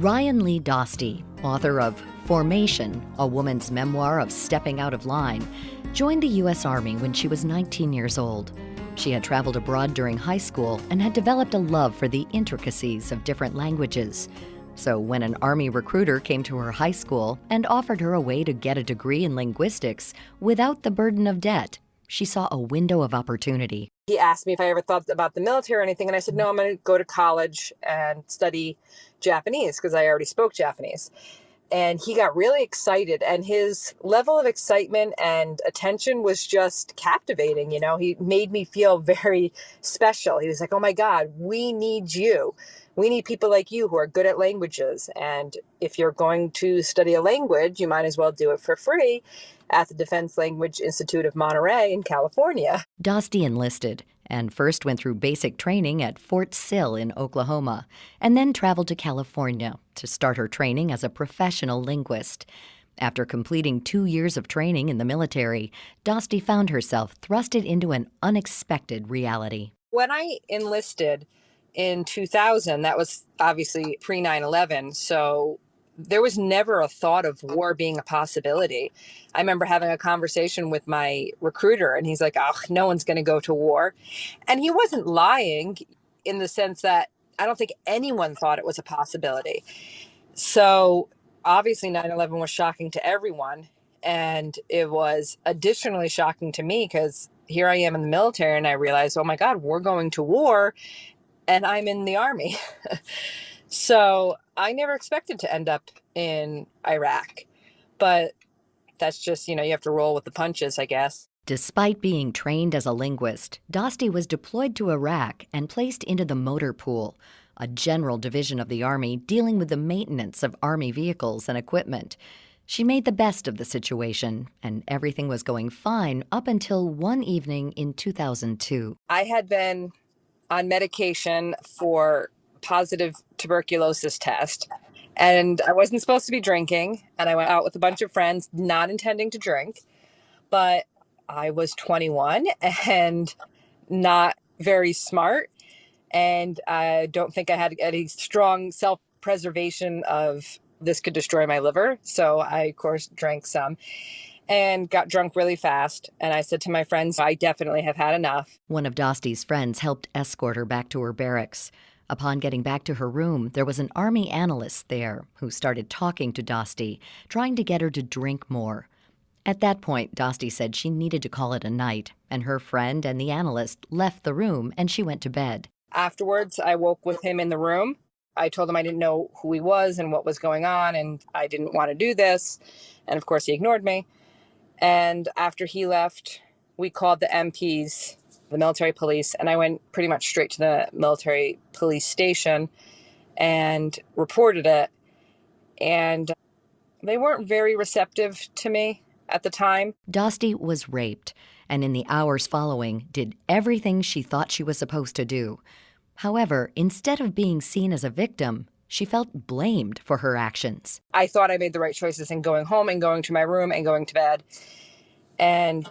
Leigh Dostie, author of Formation, a woman's memoir of stepping out of line, joined the U.S. Army when she was 19 years old. She had traveled abroad during high school and had developed a love for the intricacies of different languages. So when an Army recruiter came to her high school and offered her a way to get a degree in linguistics without the burden of debt, she saw a window of opportunity. He asked me if I ever thought about the military or anything, and I said, no, I'm going to go to college and study Japanese because I already spoke Japanese. And he got really excited, and his level of excitement and attention was just captivating. You know, he made me feel very special. He was like, oh my God, we need you. We need people like you who are good at languages. And if you're going to study a language, you might as well do it for free at the Defense Language Institute of Monterey in California. Dostie enlisted and first went through basic training at Fort Sill in Oklahoma, and then traveled to California to start her training as a professional linguist. After completing 2 years of training in the military, Dostie found herself thrusted into an unexpected reality. When I enlisted in 2000, that was obviously pre 9/11, so there was never a thought of war being a possibility. I remember having a conversation with my recruiter, and he's like, oh, no one's going to go to war. And he wasn't lying in the sense that I don't think anyone thought it was a possibility. So obviously 9/11 was shocking to everyone. And it was additionally shocking to me because here I am in the military and I realized, oh my God, we're going to war and I'm in the Army. So I never expected to end up in Iraq, but that's just, you have to roll with the punches, I guess. Despite being trained as a linguist, Dostie was deployed to Iraq and placed into the motor pool, a general division of the Army dealing with the maintenance of Army vehicles and equipment. She made the best of the situation, and everything was going fine up until one evening in 2002. I had been on medication for positive tuberculosis test, and I wasn't supposed to be drinking, and I went out with a bunch of friends not intending to drink, but I was 21 and not very smart, and I don't think I had any strong self-preservation of this could destroy my liver, so I of course drank some and got drunk really fast. And I said to my friends, I definitely have had enough. One of Dostie's friends helped escort her back to her barracks. Upon getting back to her room, there was an Army analyst there who started talking to Dostie, trying to get her to drink more. At that point, Dostie said she needed to call it a night, and her friend and the analyst left the room and she went to bed. Afterwards, I woke with him in the room. I told him I didn't know who he was and what was going on, and I didn't want to do this. And of course, he ignored me. And after he left, we called the MPs, the military police, and I went pretty much straight to the military police station and reported it. And they weren't very receptive to me at the time. Dostie was raped, and in the hours following, did everything she thought she was supposed to do. However, instead of being seen as a victim, she felt blamed for her actions. I thought I made the right choices in going home and going to my room and going to bed. And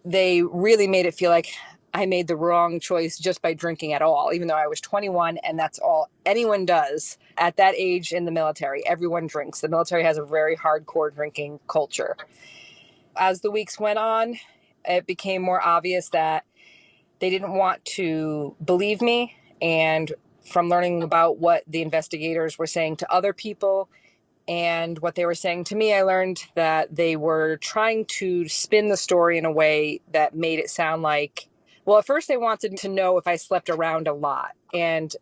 they really made it feel like I made the wrong choice just by drinking at all, even though I was 21 and that's all anyone does at that age in the military. Everyone drinks. The military has a very hardcore drinking culture. As the weeks went on, it became more obvious that they didn't want to believe me. And from learning about what the investigators were saying to other people and what they were saying to me, I learned that they were trying to spin the story in a way that made it sound like, well, at first they wanted to know if I slept around a lot. And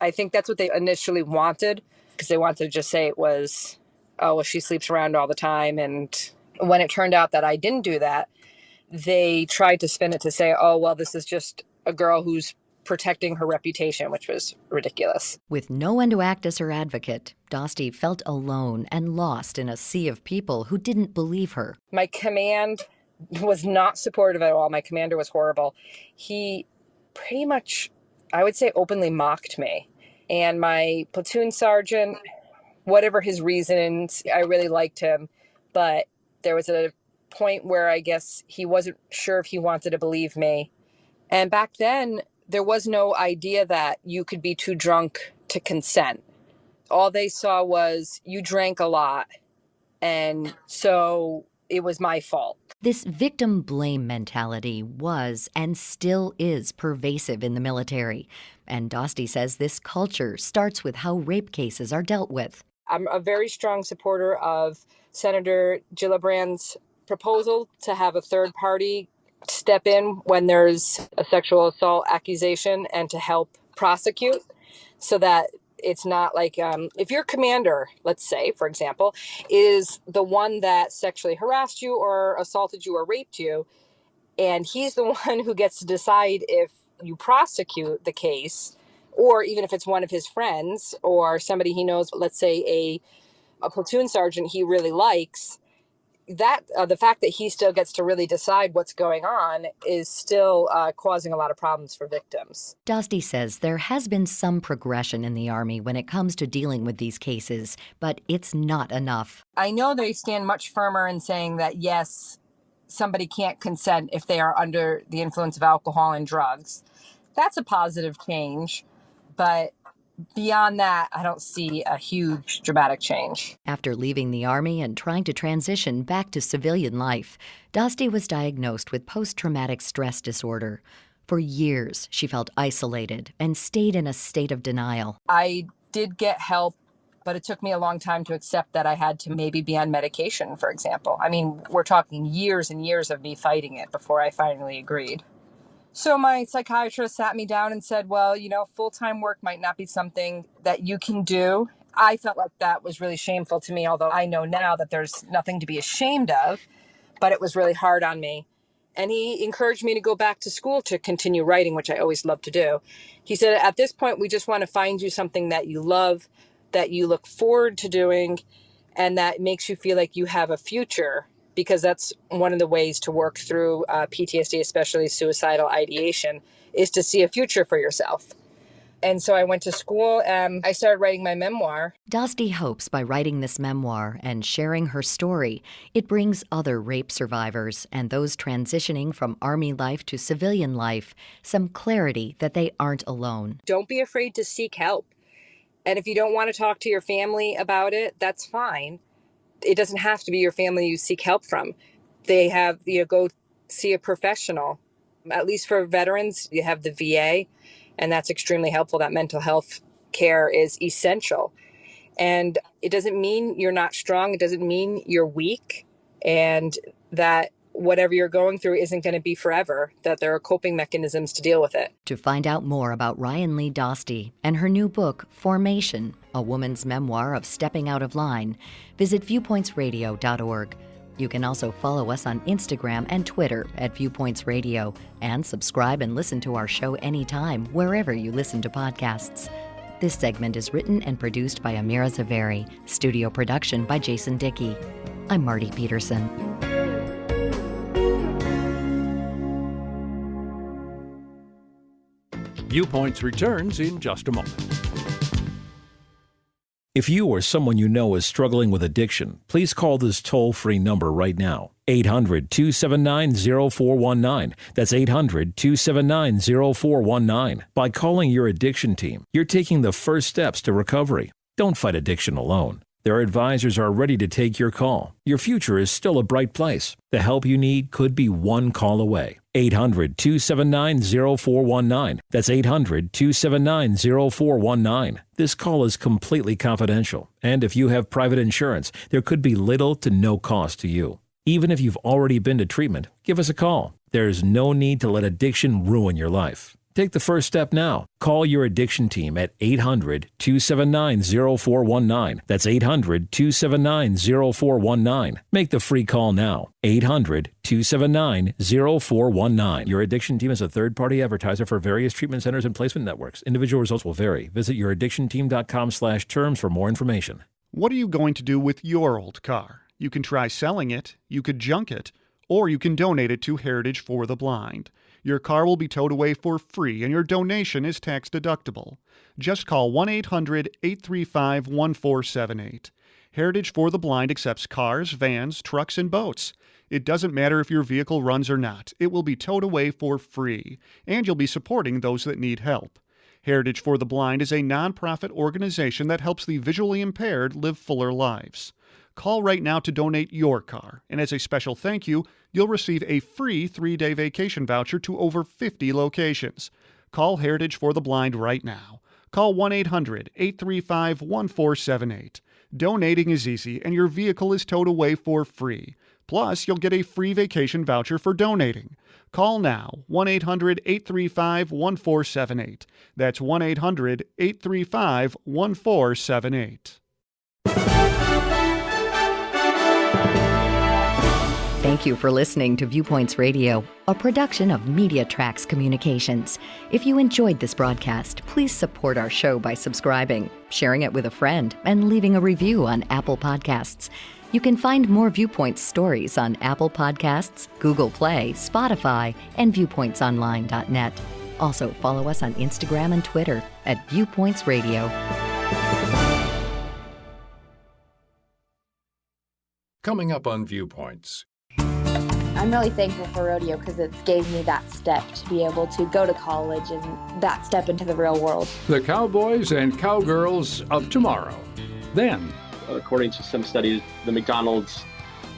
I think that's what they initially wanted, because they wanted to just say it was, oh, well, she sleeps around all the time. And when it turned out that I didn't do that, they tried to spin it to say, oh, well, this is just a girl who's protecting her reputation, which was ridiculous. With no one to act as her advocate, Dostie felt alone and lost in a sea of people who didn't believe her. My command was not supportive at all. My commander was horrible. He pretty much, I would say, openly mocked me. And my platoon sergeant, whatever his reasons, I really liked him. But there was a point where I guess he wasn't sure if he wanted to believe me. And back then, there was no idea that you could be too drunk to consent. All they saw was you drank a lot, and so it was my fault. This victim blame mentality was and still is pervasive in the military. And Dostie says this culture starts with how rape cases are dealt with. I'm a very strong supporter of Senator Gillibrand's proposal to have a third party step in when there's a sexual assault accusation and to help prosecute, so that it's not like if your commander, let's say, for example, is the one that sexually harassed you or assaulted you or raped you, and he's the one who gets to decide if you prosecute the case, or even if it's one of his friends or somebody he knows, let's say a platoon sergeant he really likes, that the fact that he still gets to really decide what's going on is still causing a lot of problems for victims. Dostie says there has been some progression in the Army when it comes to dealing with these cases, but it's not enough. I know they stand much firmer in saying that, yes, somebody can't consent if they are under the influence of alcohol and drugs. That's a positive change, but beyond that, I don't see a huge dramatic change. After leaving the Army and trying to transition back to civilian life, Dostie was diagnosed with post-traumatic stress disorder. For years, she felt isolated and stayed in a state of denial. I did get help, but it took me a long time to accept that I had to maybe be on medication, for example. I mean, we're talking years and years of me fighting it before I finally agreed. So my psychiatrist sat me down and said, well, full-time work might not be something that you can do. I felt like that was really shameful to me, although I know now that there's nothing to be ashamed of, but it was really hard on me. And he encouraged me to go back to school to continue writing, which I always love to do. He said, at this point, we just want to find you something that you love, that you look forward to doing, and that makes you feel like you have a future, because that's one of the ways to work through PTSD, especially suicidal ideation, is to see a future for yourself. And so I went to school and I started writing my memoir. Dostie hopes by writing this memoir and sharing her story, it brings other rape survivors and those transitioning from Army life to civilian life some clarity that they aren't alone. Don't be afraid to seek help. And if you don't want to talk to your family about it, that's fine. It doesn't have to be your family you seek help from. They have, go see a professional. At least for veterans, you have the VA, and that's extremely helpful. That mental health care is essential. And it doesn't mean you're not strong. It doesn't mean you're weak, and that whatever you're going through isn't going to be forever, that there are coping mechanisms to deal with it. To find out more about Leigh Dostie and her new book, Formation, a woman's memoir of stepping out of line, visit viewpointsradio.org. You can also follow us on Instagram and Twitter at Viewpoints Radio, and subscribe and listen to our show anytime, wherever you listen to podcasts. This segment is written and produced by Amira Zaveri, studio production by Jason Dickey. I'm Marty Peterson. Viewpoints returns in just a moment. If you or someone you know is struggling with addiction, please call this toll-free number right now. 800-279-0419. That's 800-279-0419. By calling your addiction team, you're taking the first steps to recovery. Don't fight addiction alone. Their advisors are ready to take your call. Your future is still a bright place. The help you need could be one call away. 800-279-0419. That's 800-279-0419. This call is completely confidential, and if you have private insurance, there could be little to no cost to you. Even if you've already been to treatment, give us a call. There's no need to let addiction ruin your life. Take the first step now. Call your addiction team at 800-279-0419. That's 800-279-0419. Make the free call now. 800-279-0419. Your addiction team is a third-party advertiser for various treatment centers and placement networks. Individual results will vary. Visit youraddictionteam.com/terms for more information. What are you going to do with your old car? You can try selling it, you could junk it, or you can donate it to Heritage for the Blind. Your car will be towed away for free, and your donation is tax deductible. Just call 1-800-835-1478. Heritage for the Blind accepts cars, vans, trucks, and boats. It doesn't matter if your vehicle runs or not. It will be towed away for free, and you'll be supporting those that need help. Heritage for the Blind is a nonprofit organization that helps the visually impaired live fuller lives. Call right now to donate your car, and as a special thank you, you'll receive a free 3-day vacation voucher to over 50 locations. Call Heritage for the Blind right now. Call 1-800-835-1478. Donating is easy, and your vehicle is towed away for free. Plus, you'll get a free vacation voucher for donating. Call now, 1-800-835-1478. That's 1-800-835-1478. Thank you for listening to Viewpoints Radio, a production of Media Tracks Communications. If you enjoyed this broadcast, please support our show by subscribing, sharing it with a friend, and leaving a review on Apple Podcasts. You can find more Viewpoints stories on Apple Podcasts, Google Play, Spotify, and viewpointsonline.net. Also, follow us on Instagram and Twitter at Viewpoints Radio. Coming up on Viewpoints. I'm really thankful for rodeo because it gave me that step to be able to go to college and that step into the real world. The cowboys and cowgirls of tomorrow. Then, according to some studies, the McDonald's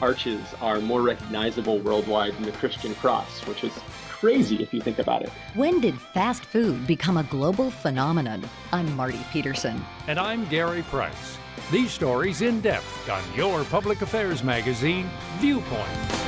arches are more recognizable worldwide than the Christian cross, which is crazy if you think about it. When did fast food become a global phenomenon? I'm Marty Peterson. and I'm Gary Price. These stories in depth on your public affairs magazine, Viewpoints.